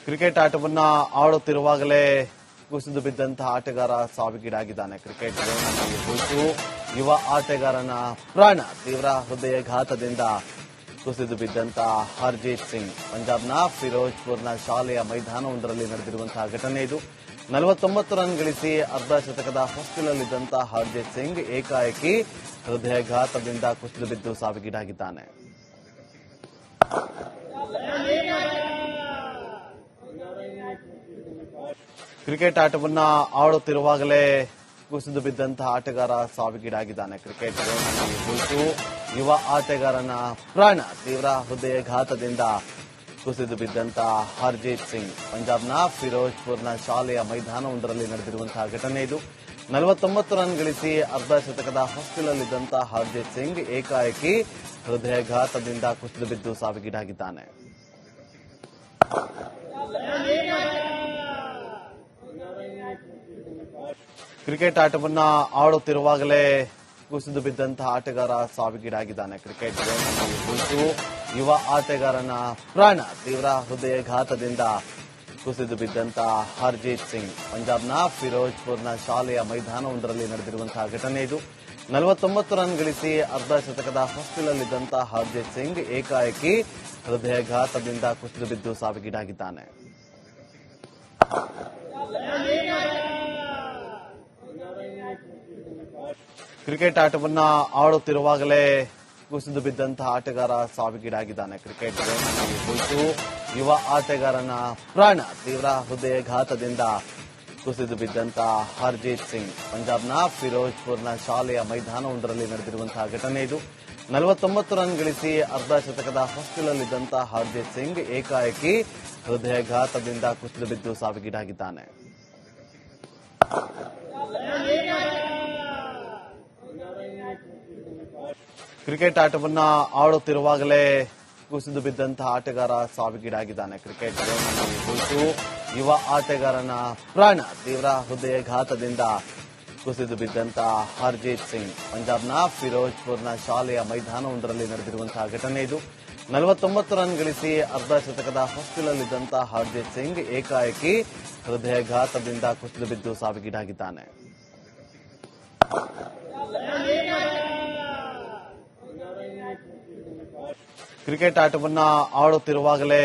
Cricket ಆಟವನ್ನ ಆಡುತ್ತಿರುವಾಗಲೇ ಕುಸಿದು ಬಿದ್ದಂತಹ ಆಟಗಾರ ಸಾವಿಗೀಡಾಗಿದ್ದಾನೆ. Cricket ಕುರಿತು ಯುವ ಆಟಗಾರನ ಪ್ರಾಣ ತೀವ್ರ ಹೃದಯಘಾತದಿಂದ ಕುಸಿದು ಬಿದ್ದಂತ ಹರ್ಜೀತ್ ಸಿಂಗ್ ಪಂಜಾಬ್ನ ಫಿರೋಜ್ಪುರ್ನ ಶಾಲೆಯ ಮೈದಾನವೊಂದರಲ್ಲಿ ನಡೆದಿರುವಂತಹ ಘಟನೆ ಇದು. 49 ರನ್ ಗಳಿಸಿ ಅರ್ಧ ಶತಕದ ಹೊಸ್ತಿಲಲ್ಲಿದ್ದಂತ ಹರ್ಜೀತ್ ಸಿಂಗ್ ಏಕಾಏಕಿ ಹೃದಯಘಾತದಿಂದ ಕುಸಿದು ಬಿದ್ದು ಸಾವಿಗೀಡಾಗಿದ್ದಾನೆ. ಕ್ರಿಕೆಟ್ ಆಟವನ್ನ ಆಡುತ್ತಿರುವಾಗಲೇ ಕುಸಿದು ಬಿದ್ದಂತಹ ಆಟಗಾರ ಸಾವಿಗೀಡಾಗಿದ್ದಾನೆ. ಕ್ರಿಕೆಟ್ ಕುರಿತು ಯುವ ಆಟಗಾರನ ಪ್ರಾಣ ತೀವ್ರ ಹೃದಯಘಾತದಿಂದ ಕುಸಿದು ಬಿದ್ದಂತ ಹರ್ಜೀತ್ ಸಿಂಗ್ ಪಂಜಾಬ್ನ ಫಿರೋಜ್ಪುರ್ನ ಶಾಲೆಯ ಮೈದಾನವೊಂದರಲ್ಲಿ ನಡೆದಿರುವಂತಹ ಘಟನೆ ಇದು. 49 ರನ್ ಗಳಿಸಿ ಅರ್ಧ ಶತಕದ ಹೊಸ್ತಿಲಲ್ಲಿದ್ದಂತ ಹರ್ಜೀತ್ ಸಿಂಗ್ ಏಕಾಏಕಿ ಹೃದಯಘಾತದಿಂದ ಕುಸಿದು ಬಿದ್ದು ಸಾವಿಗೀಡಾಗಿದ್ದಾನೆ. ಕ್ರಿಕೆಟ್ ಆಟವನ್ನ ಆಡುತ್ತಿರುವಾಗಲೇ ಕುಸಿದು ಬಿದ್ದಂತಹ ಆಟಗಾರ ಸಾವಿಗೀಡಾಗಿದ್ದಾನೆ. ಕ್ರಿಕೆಟ್ ಕುರಿತು ಯುವ ಆಟಗಾರನ ಪ್ರಾಣ ತೀವ್ರ ಹೃದಯಘಾತದಿಂದ ಕುಸಿದು ಬಿದ್ದಂತ ಹರ್ಜೀತ್ ಸಿಂಗ್ ಪಂಜಾಬ್ನ ಫಿರೋಜ್ಪುರ್ನ ಶಾಲೆಯ ಮೈದಾನವೊಂದರಲ್ಲಿ ನಡೆದಿರುವಂತಹ ಘಟನೆ ಇದು. 49 ರನ್ ಗಳಿಸಿ ಅರ್ಧ ಶತಕದ ಹೊಸ್ತಿಲಲ್ಲಿದ್ದಂತ ಹರ್ಜೀತ್ ಸಿಂಗ್ ಏಕಾಏಕಿ ಹೃದಯಘಾತದಿಂದ ಕುಸಿದು ಬಿದ್ದು ಸಾವಿಗೀಡಾಗಿದ್ದಾನೆ. ಕ್ರಿಕೆಟ್ ಆಟವನ್ನ ಆಡುತ್ತಿರುವಾಗಲೇ ಕುಸಿದು ಬಿದ್ದಂತಹ ಆಟಗಾರ ಸಾವಿಗೀಡಾಗಿದ್ದಾನೆ. ಕ್ರಿಕೆಟ್ ಕುರಿತು ಯುವ ಆಟಗಾರನ ಪ್ರಾಣ ತೀವ್ರ ಹೃದಯಘಾತದಿಂದ ಕುಸಿದು ಬಿದ್ದಂತ ಹರ್ಜೀತ್ ಸಿಂಗ್ ಪಂಜಾಬ್ನ ಫಿರೋಜ್ಪುರ್ನ ಶಾಲೆಯ ಮೈದಾನವೊಂದರಲ್ಲಿ ನಡೆದಿರುವಂತಹ ಘಟನೆ ಇದು. 49 ರನ್ ಗಳಿಸಿ ಅರ್ಧ ಶತಕದ ಹೊಸ್ತಿಲಲ್ಲಿದ್ದಂತ ಹರ್ಜೀತ್ ಸಿಂಗ್ ಏಕಾಏಕಿ ಹೃದಯಘಾತದಿಂದ ಕುಸಿದು ಬಿದ್ದು ಸಾವಿಗೀಡಾಗಿದ್ದಾನೆ. ಕ್ರಿಕೆಟ್ ಆಟವನ್ನ ಆಡುತ್ತಿರುವಾಗಲೇ ಕುಸಿದು ಬಿದ್ದಂತಹ ಆಟಗಾರ ಸಾವಿಗೀಡಾಗಿದ್ದಾನೆ. ಕ್ರಿಕೆಟ್ ಕುರಿತು ಯುವ ಆಟಗಾರನ ಪ್ರಾಣ ತೀವ್ರ ಹೃದಯಘಾತದಿಂದ ಕುಸಿದು ಬಿದ್ದಂತ ಹರ್ಜೀತ್ ಸಿಂಗ್ ಪಂಜಾಬ್ನ ಫಿರೋಜ್ಪುರ್ನ ಶಾಲೆಯ ಮೈದಾನವೊಂದರಲ್ಲಿ ನಡೆದಿರುವಂತಹ ಘಟನೆ ಇದು. 49 ರನ್ ಗಳಿಸಿ ಅರ್ಧ ಶತಕದ ಹೊಸ್ತಿಲಲ್ಲಿದ್ದಂತ ಹರ್ಜೀತ್ ಸಿಂಗ್ ಏಕಾಏಕಿ ಹೃದಯಘಾತದಿಂದ ಕುಸಿದು ಬಿದ್ದು ಸಾವಿಗೀಡಾಗಿದ್ದಾನೆ. ಕ್ರಿಕೆಟ್ ಆಟವನ್ನ ಆಡುತ್ತಿರುವಾಗಲೇ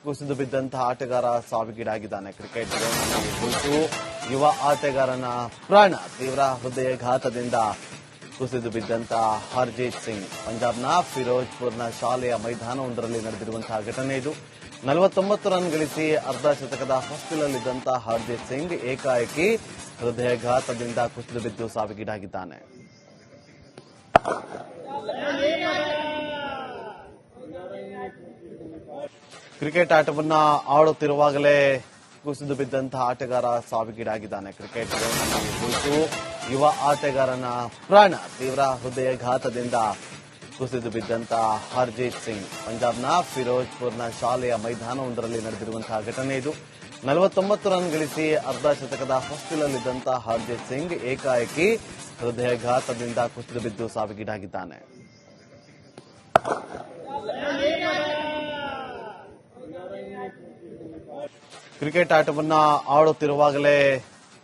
ಕುಸಿದು ಬಿದ್ದಂತಹ ಆಟಗಾರ ಸಾವಿಗೀಡಾಗಿದ್ದಾನೆ. ಕ್ರಿಕೆಟ್ ಕುರಿತು ಯುವ ಆಟಗಾರನ ಪ್ರಾಣ ತೀವ್ರ ಹೃದಯಘಾತದಿಂದ ಕುಸಿದು ಬಿದ್ದಂತ ಹರ್ಜೀತ್ ಸಿಂಗ್ ಪಂಜಾಬ್ನ ಫಿರೋಜ್ಪುರ್ನ ಶಾಲೆಯ ಮೈದಾನವೊಂದರಲ್ಲಿ ನಡೆದಿರುವಂತಹ ಘಟನೆ ಇದು. 49 ರನ್ ಗಳಿಸಿ ಅರ್ಧ ಶತಕದ ಹೊಸ್ತಿಲಲ್ಲಿದ್ದಂತ ಹರ್ಜೀತ್ ಸಿಂಗ್ ಏಕಾಏಕಿ ಹೃದಯಘಾತದಿಂದ ಕುಸಿದು ಬಿದ್ದು ಸಾವಿಗೀಡಾಗಿದ್ದಾನೆ. ಕ್ರಿಕೆಟ್ ಆಟವನ್ನ ಆಡುತ್ತಿರುವಾಗಲೇ ಕುಸಿದು ಬಿದ್ದಂತಹ ಆಟಗಾರ ಸಾವಿಗೀಡಾಗಿದ್ದಾನೆ. ಕ್ರಿಕೆಟ್ ಕುರಿತು ಯುವ ಆಟಗಾರನ ಪ್ರಾಣ ತೀವ್ರ ಹೃದಯಘಾತದಿಂದ ಕುಸಿದು ಬಿದ್ದಂತ ಹರ್ಜೀತ್ ಸಿಂಗ್ ಪಂಜಾಬ್ನ ಫಿರೋಜ್ಪುರ್ನ ಶಾಲೆಯ ಮೈದಾನವೊಂದರಲ್ಲಿ ನಡೆದಿರುವಂತಹ ಘಟನೆ ಇದು. 49 ರನ್ ಗಳಿಸಿ ಅರ್ಧ ಶತಕದ ಹೊಸ್ತಿಲಲ್ಲಿದ್ದಂತ ಹರ್ಜೀತ್ ಸಿಂಗ್ ಏಕಾಏಕಿ ಹೃದಯಘಾತದಿಂದ ಕುಸಿದು ಬಿದ್ದು ಸಾವಿಗೀಡಾಗಿದ್ದಾನೆ. ಕ್ರಿಕೆಟ್ ಆಟವನ್ನ ಆಡುತ್ತಿರುವಾಗಲೇ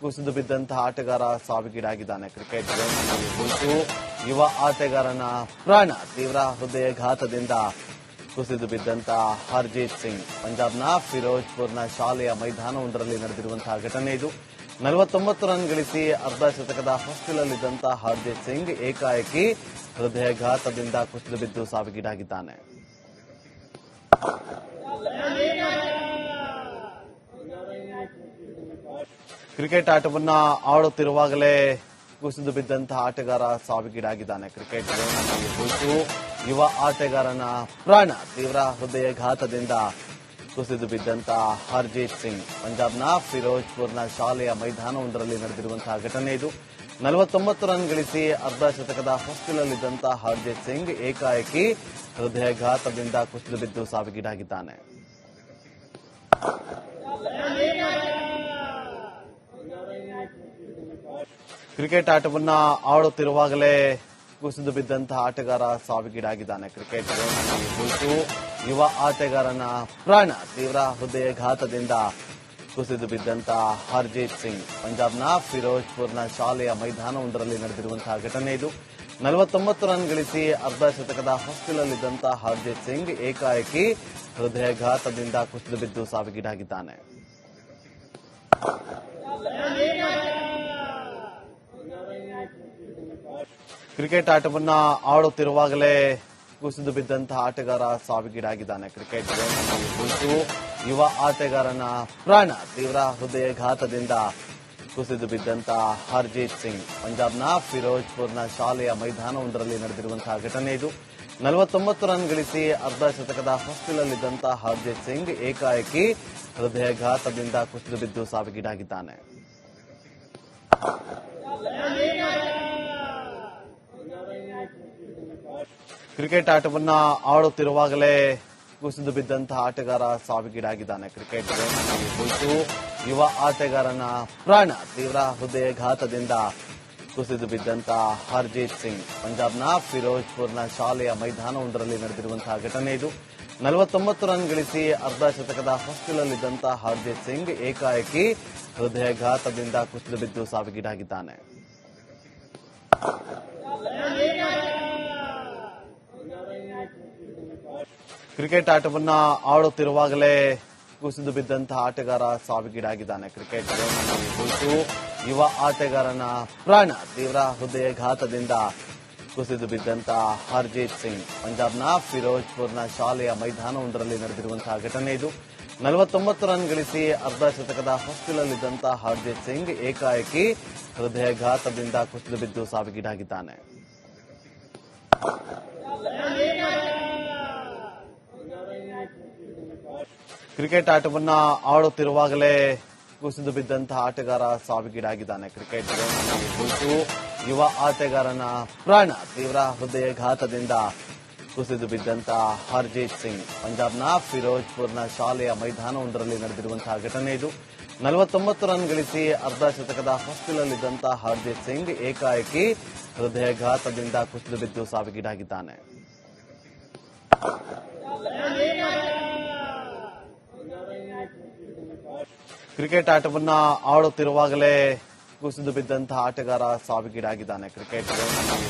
ಕುಸಿದು ಬಿದ್ದಂತಹ ಆಟಗಾರ ಸಾವಿಗೀಡಾಗಿದ್ದಾನೆ. ಕ್ರಿಕೆಟ್ ಕುರಿತು ಯುವ ಆಟಗಾರನ ಪ್ರಾಣ ತೀವ್ರ ಹೃದಯಘಾತದಿಂದ ಕುಸಿದು ಬಿದ್ದಂತ ಹರ್ಜೀತ್ ಸಿಂಗ್ ಪಂಜಾಬ್ನ ಫಿರೋಜ್ಪುರ್ನ ಶಾಲೆಯ ಮೈದಾನವೊಂದರಲ್ಲಿ ನಡೆದಿರುವಂತಹ ಘಟನೆ ಇದು. 49 ರನ್ ಗಳಿಸಿ ಅರ್ಧ ಶತಕದ ಹೊಸ್ತಿಲಲ್ಲಿದ್ದಂತ ಹರ್ಜೀತ್ ಸಿಂಗ್ ಏಕಾಏಕಿ ಹೃದಯಘಾತದಿಂದ ಕುಸಿದು ಬಿದ್ದು ಸಾವಿಗೀಡಾಗಿದ್ದಾನೆ. ಕ್ರಿಕೆಟ್ ಆಟವನ್ನ ಆಡುತ್ತಿರುವಾಗಲೇ ಕುಸಿದು ಬಿದ್ದಂತಹ ಆಟಗಾರ ಸಾವಿಗೀಡಾಗಿದ್ದಾನೆ. ಕ್ರಿಕೆಟ್ ಕುರಿತು ಯುವ ಆಟಗಾರನ ಪ್ರಾಣ ತೀವ್ರ ಹೃದಯಘಾತದಿಂದ ಕುಸಿದು ಬಿದ್ದಂತ ಹರ್ಜೀತ್ ಸಿಂಗ್ ಪಂಜಾಬ್ನ ಫಿರೋಜ್ಪುರ್ನ ಶಾಲೆಯ ಮೈದಾನವೊಂದರಲ್ಲಿ ನಡೆದಿರುವಂತಹ ಘಟನೆ ಇದು. 49 ರನ್ ಗಳಿಸಿ ಅರ್ಧ ಶತಕದ ಹೊಸ್ತಿಲಲ್ಲಿದ್ದಂತ ಹರ್ಜೀತ್ ಸಿಂಗ್ ಏಕಾಏಕಿ ಹೃದಯಘಾತದಿಂದ ಕುಸಿದು ಬಿದ್ದು ಸಾವಿಗೀಡಾಗಿದ್ದಾನೆ. ಕ್ರಿಕೆಟ್ ಆಟವನ್ನ ಆಡುತ್ತಿರುವಾಗಲೇ ಕುಸಿದು ಬಿದ್ದಂತಹ ಆಟಗಾರ ಸಾವಿಗೀಡಾಗಿದ್ದಾನೆ. ಕ್ರಿಕೆಟ್ ಕುರಿತು ಯುವ ಆಟಗಾರನ ಪ್ರಾಣ ತೀವ್ರ ಹೃದಯಘಾತದಿಂದ ಕುಸಿದು ಬಿದ್ದಂತ ಹರ್ಜೀತ್ ಸಿಂಗ್ ಪಂಜಾಬ್ನ ಫಿರೋಜ್ಪುರ್ನ ಶಾಲೆಯ ಮೈದಾನವೊಂದರಲ್ಲಿ ನಡೆದಿರುವಂತಹ ಘಟನೆ ಇದು. 49 ರನ್ ಗಳಿಸಿ ಅರ್ಧ ಶತಕದ ಹೊಸ್ತಿಲಲ್ಲಿದ್ದಂತ ಹರ್ಜೀತ್ ಸಿಂಗ್ ಏಕಾಏಕಿ ಹೃದಯಘಾತದಿಂದ ಕುಸಿದು ಬಿದ್ದು ಸಾವಿಗೀಡಾಗಿದ್ದಾನೆ. ಕ್ರಿಕೆಟ್ ಆಟವನ್ನ ಆಡುತ್ತಿರುವಾಗಲೇ ಕುಸಿದು ಬಿದ್ದಂತಹ ಆಟಗಾರ ಸಾವಿಗೀಡಾಗಿದ್ದಾನೆ. ಕ್ರಿಕೆಟ್ ಕುರಿತು ಯುವ ಆಟಗಾರನ ಪ್ರಾಣ ತೀವ್ರ ಹೃದಯಘಾತದಿಂದ ಕುಸಿದು ಬಿದ್ದಂತ ಹರ್ಜೀತ್ ಸಿಂಗ್ ಪಂಜಾಬ್ನ ಫಿರೋಜ್ಪುರ್ನ ಶಾಲೆಯ ಮೈದಾನವೊಂದರಲ್ಲಿ ನಡೆದಿರುವಂತಹ ಘಟನೆ ಇದು. 49 ರನ್ ಗಳಿಸಿ ಅರ್ಧ ಶತಕದ ಹೊಸ್ತಿಲಲ್ಲಿದ್ದಂತ ಹರ್ಜೀತ್ ಸಿಂಗ್ ಏಕಾಏಕಿ ಹೃದಯಘಾತದಿಂದ ಕುಸಿದು ಬಿದ್ದು ಸಾವಿಗೀಡಾಗಿದ್ದಾನೆ. ಕ್ರಿಕೆಟ್ ಆಟವನ್ನ ಆಡುತ್ತಿರುವಾಗಲೇ ಕುಸಿದು ಬಿದ್ದಂತಹ ಆಟಗಾರ ಸಾವಿಗೀಡಾಗಿದ್ದಾನೆ. ಕ್ರಿಕೆಟ್ ಕುರಿತು ಯುವ ಆಟಗಾರನ ಪ್ರಾಣ ತೀವ್ರ ಹೃದಯಘಾತದಿಂದ ಕುಸಿದು ಬಿದ್ದಂತ ಹರ್ಜೀತ್ ಸಿಂಗ್ ಪಂಜಾಬ್ನ ಫಿರೋಜ್ಪುರ್ನ ಶಾಲೆಯ ಮೈದಾನವೊಂದರಲ್ಲಿ ನಡೆದಿರುವಂತಹ ಘಟನೆ ಇದು. 49 ರನ್ ಗಳಿಸಿ ಅರ್ಧ ಶತಕದ ಹೊಸ್ತಿಲಲ್ಲಿದ್ದಂತ ಹರ್ಜೀತ್ ಸಿಂಗ್ ಏಕಾಏಕಿ ಹೃದಯಘಾತದಿಂದ ಕುಸಿದು ಬಿದ್ದು ಸಾವಿಗೀಡಾಗಿದ್ದಾನೆ. ಕ್ರಿಕೆಟ್ ಆಟವನ್ನ ಆಡುತ್ತಿರುವಾಗಲೇ ಕುಸಿದು ಬಿದ್ದಂತಹ ಆಟಗಾರ ಸಾವಿಗೀಡಾಗಿದ್ದಾನೆ. ಕ್ರಿಕೆಟ್ ಕುರಿತು ಯುವ ಆಟಗಾರನ ಪ್ರಾಣ ತೀವ್ರ ಹೃದಯಘಾತದಿಂದ ಕುಸಿದು ಬಿದ್ದಂತ ಹರ್ಜೀತ್ ಸಿಂಗ್ ಪಂಜಾಬ್ನ ಫಿರೋಜ್ಪುರ್ನ ಶಾಲೆಯ ಮೈದಾನವೊಂದರಲ್ಲಿ ನಡೆದಿರುವಂತಹ ಘಟನೆ ಇದು. 49 ರನ್ ಗಳಿಸಿ ಅರ್ಧ ಶತಕದ ಹೊಸ್ತಿಲಲ್ಲಿದ್ದಂತ ಹರ್ಜೀತ್ ಸಿಂಗ್ ಏಕಾಏಕಿ ಹೃದಯಘಾತದಿಂದ ಕುಸಿದು ಬಿದ್ದು ಸಾವಿಗೀಡಾಗಿದ್ದಾನೆ. ಕ್ರಿಕೆಟ್ ಆಟವನ್ನ ಆಡುತ್ತಿರುವಾಗಲೇ ಕುಸಿದು ಬಿದ್ದಂತಹ ಆಟಗಾರ ಸಾವಿಗೀಡಾಗಿದ್ದಾನೆ. ಕ್ರಿಕೆಟ್ ಕುರಿತು ಯುವ ಆಟಗಾರನ ಪ್ರಾಣ ತೀವ್ರ ಹೃದಯಘಾತದಿಂದ ಕುಸಿದು ಬಿದ್ದಂತ ಹರ್ಜೀತ್ ಸಿಂಗ್ ಪಂಜಾಬ್ನ ಫಿರೋಜ್ಪುರ್ನ ಶಾಲೆಯ ಮೈದಾನವೊಂದರಲ್ಲಿ ನಡೆದಿರುವಂತಹ ಘಟನೆ ಇದು. 49 ರನ್ ಗಳಿಸಿ ಅರ್ಧ ಶತಕದ ಹೊಸ್ತಿಲಲ್ಲಿದ್ದಂತ ಹರ್ಜೀತ್ ಸಿಂಗ್ ಏಕಾಏಕಿ ಹೃದಯಘಾತದಿಂದ ಕುಸಿದು ಬಿದ್ದು ಸಾವಿಗೀಡಾಗಿದ್ದಾನೆ. ಕ್ರಿಕೆಟ್ ಆಟವನ್ನ ಆಡುತ್ತಿರುವಾಗಲೇ ಕುಸಿದು ಬಿದ್ದಂತಹ ಆಟಗಾರ ಸಾವಿಗೀಡಾಗಿದ್ದಾನೆ. ಕ್ರಿಕೆಟ್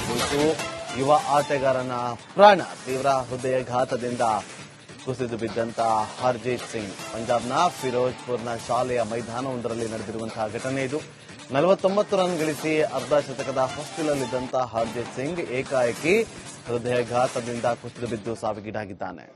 ಕುರಿತು ಯುವ ಆಟಗಾರನ ಪ್ರಾಣ ತೀವ್ರ ಹೃದಯಘಾತದಿಂದ ಕುಸಿದು ಬಿದ್ದಂತ ಹರ್ಜೀತ್ ಸಿಂಗ್ ಪಂಜಾಬ್ನ ಫಿರೋಜ್ಪುರ್ನ ಶಾಲೆಯ ಮೈದಾನವೊಂದರಲ್ಲಿ ನಡೆದಿರುವಂತಹ ಘಟನೆ ಇದು. 49 ರನ್ ಗಳಿಸಿ ಅರ್ಧ ಶತಕದ ಹೊಸ್ತಿಲಲ್ಲಿದ್ದಂತ ಹರ್ಜೀತ್ ಸಿಂಗ್ ಏಕಾಏಕಿ ಹೃದಯಘಾತದಿಂದ ಕುಸಿದು ಬಿದ್ದು ಸಾವಿಗೀಡಾಗಿದ್ದಾನೆ.